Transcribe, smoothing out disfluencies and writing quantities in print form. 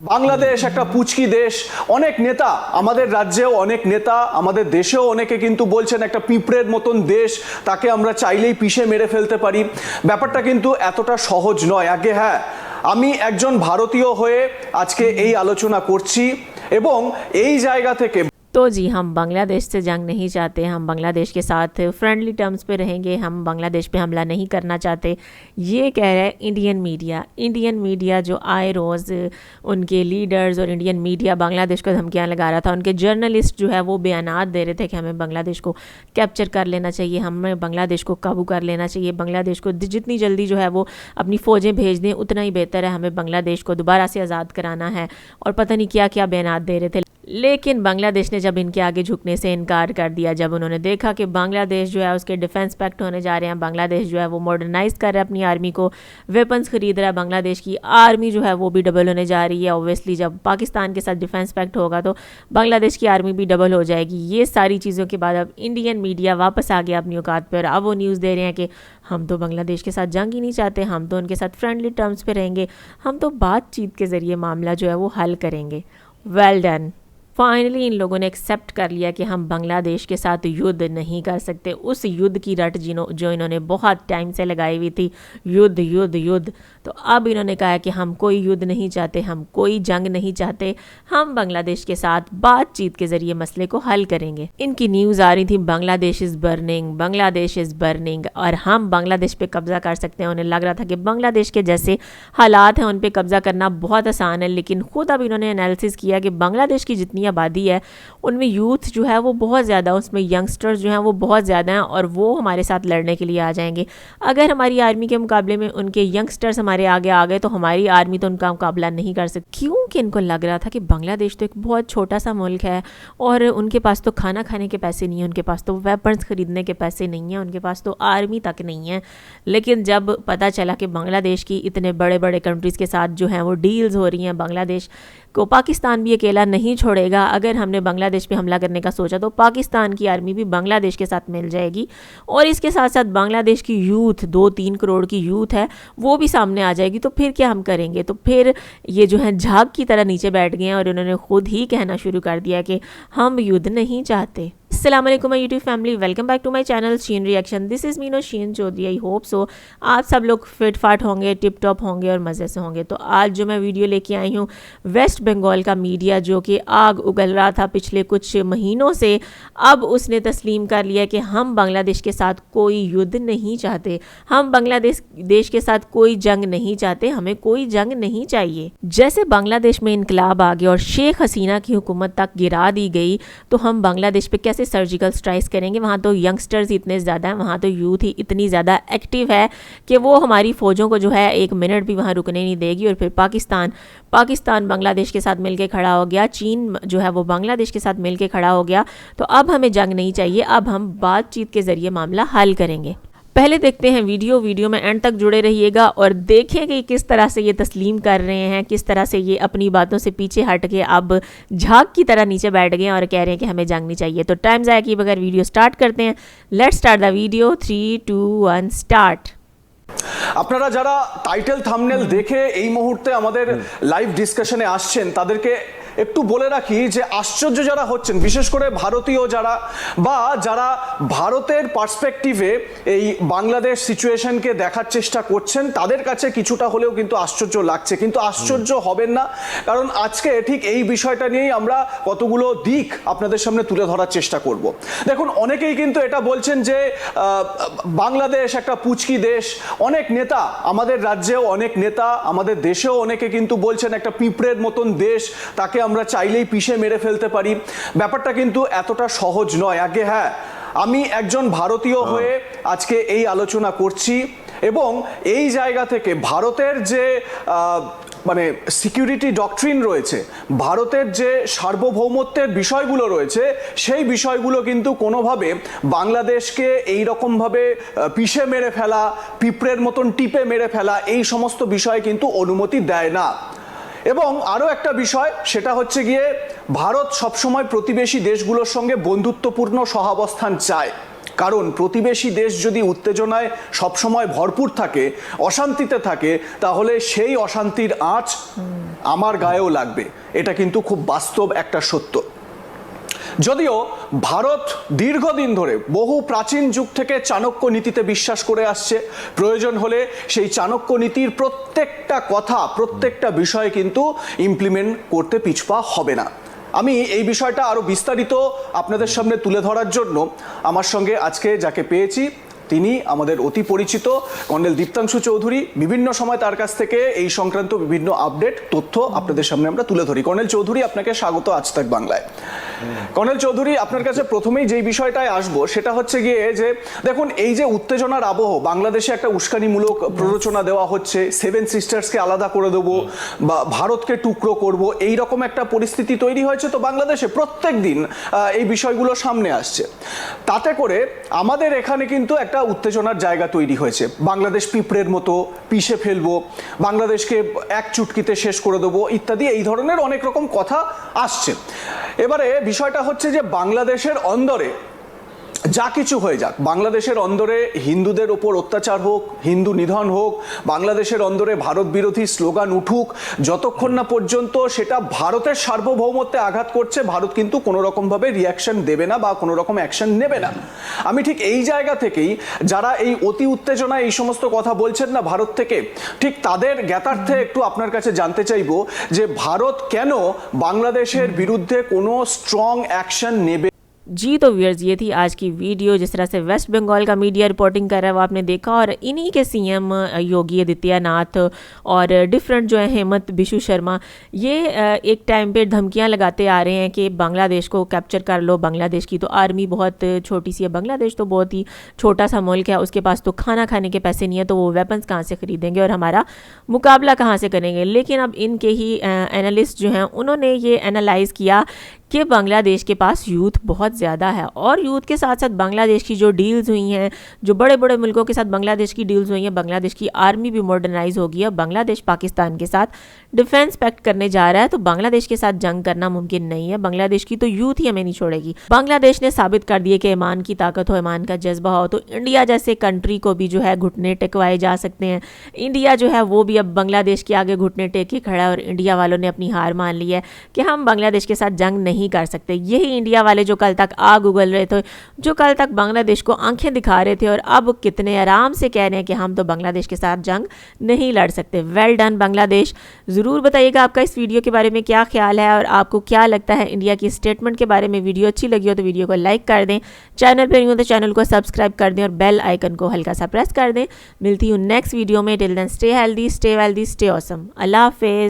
বাংলাদেশ একটা পুচকি দেশ। অনেক নেতা আমাদের রাজ্যেও, অনেক নেতা আমাদের দেশেও অনেকে কিন্তু বলছেন একটা পিঁপড়ের মতন দেশ, তাকে আমরা চাইলেই পিষে মেরে ফেলতে পারি। ব্যাপারটা কিন্তু এতটা সহজ নয়। আগে হ্যাঁ, আমি একজন ভারতীয় হয়ে আজকে এই আলোচনা করছি এবং এই জায়গা থেকে तो जी, हम बांग्लादेश से जंग नहीं चाहते, हम बांग्लादेश के साथ फ्रेंडली टर्म्स पे रहेंगे, हम बांग्लादेश पे हमला नहीं करना चाहते, ये कह रहा है इंडियन मीडिया जो आए रोज़ उनके लीडर्स और इंडियन मीडिया बांग्लादेश को धमकियां लगा रहा था। उनके जर्नलिस्ट जो है वो बयानात दे रहे थे कि हमें बांग्लादेश को कैप्चर कर लेना चाहिए, हमें बांग्लादेश को काबू कर लेना चाहिए, बांग्लादेश को जितनी जल्दी जो है वो अपनी फ़ौजें भेज दें उतना ही बेहतर है, हमें बांग्लादेश को दोबारा से आज़ाद कराना है, और पता नहीं क्या क्या बयानात दे रहे थे। लेकिन बांग्लादेश ने जब इनके आगे झुकने से इनकार कर दिया, जब उन्होंने देखा कि बांग्लादेश जो है उसके डिफेंस पैक्ट होने जा रहे हैं, बांग्लादेश जो है वो मॉडर्नाइज कर रहा है अपनी आर्मी को, वेपन्स खरीद रहा है, बांग्लादेश की आर्मी जो है वो भी डबल होने जा रही है। ऑब्वियसली जब पाकिस्तान के साथ डिफेंस पैक्ट होगा तो बांग्लादेश की आर्मी भी डबल हो जाएगी। ये सारी चीज़ों के बाद अब इंडियन मीडिया वापस आ गया अपनी औकात पर। अब वो न्यूज़ दे रहे हैं कि हम तो बांग्लादेश के साथ जंग ही नहीं चाहते, हम तो उनके साथ फ्रेंडली टर्म्स पे रहेंगे, हम तो बातचीत के ज़रिए मामला जो है वो हल करेंगे। वेल डन, फाइनली इन लोगों ने एक्सेप्ट कर लिया कि हम बांग्लादेश के साथ युद्ध नहीं कर सकते। उस युद्ध की रट जो इन्होंने बहुत टाइम से लगाई हुई थी, युद्ध युद्ध युद्ध, तो अब इन्होंने कहा कि हम कोई युद्ध नहीं चाहते, हम कोई जंग नहीं चाहते, हम बांग्लादेश के साथ बातचीत के ज़रिए मसले को हल करेंगे। इनकी न्यूज़ आ रही थी Bangladesh is burning, Bangladesh is burning, और हम बांग्लादेश पे कब्ज़ा कर सकते हैं। उन्हें लग रहा था कि बांग्लादेश के जैसे हालात हैं उन पे कब्ज़ा करना बहुत आसान है, लेकिन ख़ुद अब इन्होंने एनालिसिस किया कि बांग्लादेश की जितनी आबादी है उनमें यूथ जो है वो बहुत ज़्यादा, उसमें यंगस्टर्स जो हैं वो बहुत ज़्यादा हैं, और वो हमारे साथ लड़ने के लिए आ जाएंगे। अगर हमारी आर्मी के मुकाबले में उनके यंगस्टर्स हमारे आगे आ गए तो हमारी आर्मी तो उनका मुकाबला नहीं कर सकती, क्योंकि इनको लग रहा था कि बांग्लादेश तो एक बहुत छोटा सा मुल्क है और उनके पास तो खाना खाने के पैसे नहीं है, उनके पास तो वेपन्स खरीदने के पैसे नहीं हैं, उनके पास तो आर्मी तक नहीं है। लेकिन जब पता चला कि बांग्लादेश की इतने बड़े बड़े कंट्रीज़ के साथ जो हैं वो डील्स हो रही हैं, बांग्लादेश को पाकिस्तान भी अकेला नहीं छोड़ेगा, अगर हमने बांग्लादेश पे हमला करने का सोचा तो पाकिस्तान की आर्मी भी बांग्लादेश के साथ मिल जाएगी, और इसके साथ साथ बांग्लादेश की यूथ 2-3 करोड़ की यूथ है वो भी सामने आ जाएगी। तो फिर क्या हम करेंगे? तो फिर ये जो है झाग की तरह नीचे बैठ गए हैं और इन्होंने खुद ही कहना शुरू कर दिया कि हम युद्ध नहीं चाहते। अस्सलाम वालेकुम my YouTube family, welcome back to my channel Sheen reaction. This is Meeno Sheen Chaudhary. I hope so आप सब लोग फिट फाट होंगे, टिप टॉप होंगे और मज़े से होंगे। तो आज जो मैं वीडियो लेके आई हूँ, वेस्ट बंगाल का मीडिया जो कि आग उगल रहा था पिछले कुछ महीनों से, अब उसने तस्लीम कर लिया कि हम बांग्लादेश के साथ कोई युद्ध नहीं चाहते, हम बांग्लादेश के साथ कोई जंग नहीं चाहते, हमें कोई जंग नहीं चाहिए। जैसे बांग्लादेश में इनकलाब आ गया और शेख हसीना की हुकूमत तक गिरा दी गई, तो हम बांग्लादेश पे कैसे सर्जिकल स्ट्राइक्स करेंगे? वहाँ तो यंगस्टर्स इतने ज़्यादा हैं, वहाँ तो यूथ ही इतनी ज़्यादा एक्टिव है कि वो हमारी फ़ौजों को जो है एक मिनट भी वहाँ रुकने नहीं देगी। और फिर पाकिस्तान बांग्लादेश के साथ मिलके खड़ा हो गया, चीन जो है वो बांग्लादेश के साथ मिलके खड़ा हो गया। तो अब हमें जंग नहीं चाहिए, अब हम बातचीत के ज़रिए मामला हल करेंगे। पहले देखते हैं वीडियो में एंड तक जुड़े रहिएगा और देखें कि किस तरह से ये तस्लीम कर रहे हैं, किस तरह से ये अपनी बातों से पीछे हट के अब झाग की तरह नीचे बैठ गए और कह रहे हैं कि हमें जंग नहीं चाहिए। तो टाइम ज़ाया किए बगैर वीडियो स्टार्ट करते हैं। Let's start the video. 3, 2, 1 start. আপনারা যারা টাইটেল থাম্বনেল দেখে এই মুহূর্তে আমাদের লাইভ ডিসকাশনে আসছেন তাদেরকে একটু বলে রাখি যে আশ্চর্য যারা হচ্ছেন, বিশেষ করে ভারতীয় যারা বা যারা ভারতের পার্সপেক্টিভে এই বাংলাদেশ সিচুয়েশনকে দেখার চেষ্টা করছেন, তাদের কাছে কিছুটা হলেও কিন্তু আশ্চর্য লাগছে। কিন্তু আশ্চর্য হবেন না, কারণ আজকে ঠিক এই বিষয়টা নিয়েই আমরা কতগুলো দিক আপনাদের সামনে তুলে ধরার চেষ্টা করব। দেখুন, অনেকেই কিন্তু এটা বলছেন যে বাংলাদেশ একটা পুচকি দেশ। অনেক নেতা আমাদের রাজ্যেও, অনেক নেতা আমাদের দেশেও অনেকে কিন্তু বলছেন একটা পিঁপড়ের মতন দেশ, তাকে আমরা চাইলেই পিষে মেরে ফেলতে পারি। ব্যাপারটা কিন্তু এতটা সহজ নয়। আগে হ্যাঁ, আমি একজন ভারতীয় হয়ে আজকে এই আলোচনা করছি এবং এই জায়গা থেকে ভারতের যে মানে সিকিউরিটি ডক্ট্রিন রয়েছে, ভারতের যে সার্বভৌমত্বের বিষয়গুলো রয়েছে, সেই বিষয়গুলো কিন্তু কোনোভাবে বাংলাদেশকে এই রকমভাবে পিষে মেরে ফেলা, পিঁপড়ের মতন টিপে মেরে ফেলা, এই সমস্ত বিষয়ে কিন্তু অনুমতি দেয় না। এবং আরও একটা বিষয়, সেটা হচ্ছে গিয়ে ভারত সবসময় প্রতিবেশী দেশগুলোর সঙ্গে বন্ধুত্বপূর্ণ সহাবস্থান চায়। কারণ প্রতিবেশী দেশ যদি উত্তেজনায় সবসময় ভরপুর থাকে, অশান্তিতে থাকে, তাহলে সেই অশান্তির আঁচ আমার গায়েও লাগবে। এটা কিন্তু খুব বাস্তব একটা সত্য। যদিও ভারত দীর্ঘদিন ধরে বহু প্রাচীন যুগ থেকে চাণক্য নীতিতে বিশ্বাস করে আসছে, প্রয়োজন হলে সেই চাণক্য নীতির প্রত্যেকটা কথা, প্রত্যেকটা বিষয় কিন্তু ইমপ্লিমেন্ট করতে পিছপা হবে না। আমি এই বিষয়টা আরো বিস্তারিত আপনাদের সামনে তুলে ধরার জন্য আমার সঙ্গে আজকে যাকে পেয়েছি তিনি আমাদের অতি পরিচিত কর্নেল দীপ্তাংশু চৌধুরী। বিভিন্ন সময় তার কাছ থেকে এই সংক্রান্ত বিভিন্ন আপডেট তথ্য আপনাদের সামনে আমরা তুলে ধরি। কর্নেল চৌধুরী, আপনাকে স্বাগত আজ তাক বাংলায়। কর্নেল চৌধুরী, আপনার কাছে প্রথমেই যেই বিষয়টায় আসবো সেটা হচ্ছে গিয়ে যে দেখুন, এই যে উত্তেজনার আবহ, বাংলাদেশে একটা উস্কানিমূলক প্ররোচনা দেওয়া হচ্ছে, সেভেন সিস্টার্সকে আলাদা করে দেবো বা ভারতকে টুকরো করব, এই রকম একটা পরিস্থিতি তৈরি হয়েছে। তো বাংলাদেশে প্রত্যেক দিন এই বিষয়গুলো সামনে আসছে, তাতে করে আমাদের এখানে কিন্তু একটা উত্তেজনার জায়গা তৈরি হয়েছে। বাংলাদেশ পিঁপড়ের মতো পিষে ফেলবো, বাংলাদেশকে এক চুটকিতে শেষ করে দেবো ইত্যাদি, এই ধরনের অনেক রকম কথা আসছে। এবারে বিষয়টা হচ্ছে যে বাংলাদেশের অন্দরে যা কিছু হয়ে যাক, বাংলাদেশের অন্দরে হিন্দুদের ওপর অত্যাচার হোক, হিন্দু নিধন হোক, বাংলাদেশের অন্দরে ভারত বিরোধী স্লোগান উঠুক, যতক্ষণ না পর্যন্ত সেটা ভারতের সার্বভৌমত্বে আঘাত করছে, ভারত কিন্তু কোনো রকমভাবে রিয়াকশন দেবে না বা কোনো রকম অ্যাকশন নেবে না। আমি ঠিক এই জায়গা থেকেই যারা এই অতি উত্তেজনায় এই সমস্ত কথা বলছেন না ভারত থেকে, ঠিক তাদের জ্ঞাতার্থে একটু আপনার কাছে জানতে চাইবো যে ভারত কেন বাংলাদেশের বিরুদ্ধে কোনো স্ট্রং অ্যাকশন নেবে। जी तो व्यूअर्स, ये थी आज की वीडियो। जिस तरह से वेस्ट बंगाल का मीडिया रिपोर्टिंग कर रहा है वो आपने देखा, और इन्हीं के सीएम योगी आदित्यनाथ और डिफरेंट जो है हेमंत बिशु शर्मा, ये एक टाइम पे धमकियां लगाते आ रहे हैं कि बांग्लादेश को कैप्चर कर लो। बांग्लादेश की तो आर्मी बहुत छोटी सी है, बांग्लादेश तो बहुत ही छोटा सा मुल्क है, उसके पास तो खाना खाने के पैसे नहीं है, तो वो वेपन्स कहाँ से खरीदेंगे और हमारा मुकाबला कहाँ से करेंगे। लेकिन अब इनके ही एनालिस्ट जो हैं उन्होंने ये एनालाइज़ किया कि बांग्लादेश के पास यूथ बहुत ज़्यादा है, और यूथ के साथ साथ बांग्लादेश की जो डील्स हुई हैं, जो बड़े बड़े मुल्कों के साथ बांग्लादेश की डील्स हुई हैं, बांग्लादेश की आर्मी भी मॉडर्नाइज होगी। अब बांग्लादेश पाकिस्तान के साथ डिफेंस पैक्ट करने जा रहा है, तो बांग्लादेश के साथ जंग करना मुमकिन नहीं है। बांग्लादेश की तो यूथ ही हमें नहीं छोड़ेगी। बांग्लादेश ने साबित कर दिया कि ईमान की ताकत हो, ईमान का जज्बा हो, तो इंडिया जैसे कंट्री को भी जो है घुटने टेकवाए जा सकते हैं। इंडिया जो है वो भी अब बांग्लादेश के आगे घुटने टेक के खड़ा है, और इंडिया वालों ने अपनी हार मान ली है कि हम बांग्लादेश के साथ जंग नहीं कर सकते। यही इंडिया वाले जो कल तक आग उगल रहे थे, जो कल तक बांग्लादेश को आंखें दिखा रहे थे, और अब कितने आराम से कह रहे हैं कि हम तो बांग्लादेश के साथ जंग नहीं लड़ सकते। Well done Bangladesh. ज़रूर बताइएगा आपका इस वीडियो के बारे में क्या ख्याल है, और आपको क्या लगता है इंडिया की स्टेटमेंट के बारे में। वीडियो अच्छी लगी हो तो वीडियो को लाइक कर दें, चैनल पर नहीं हो तो चैनल को सब्सक्राइब कर दें, और बेल आइकन को हल्का सा प्रेस कर दें। मिलती हूँ नेक्स्ट वीडियो में। Till then stay healthy, stay wealthy, stay awesome. अल्लाह हाफिज़।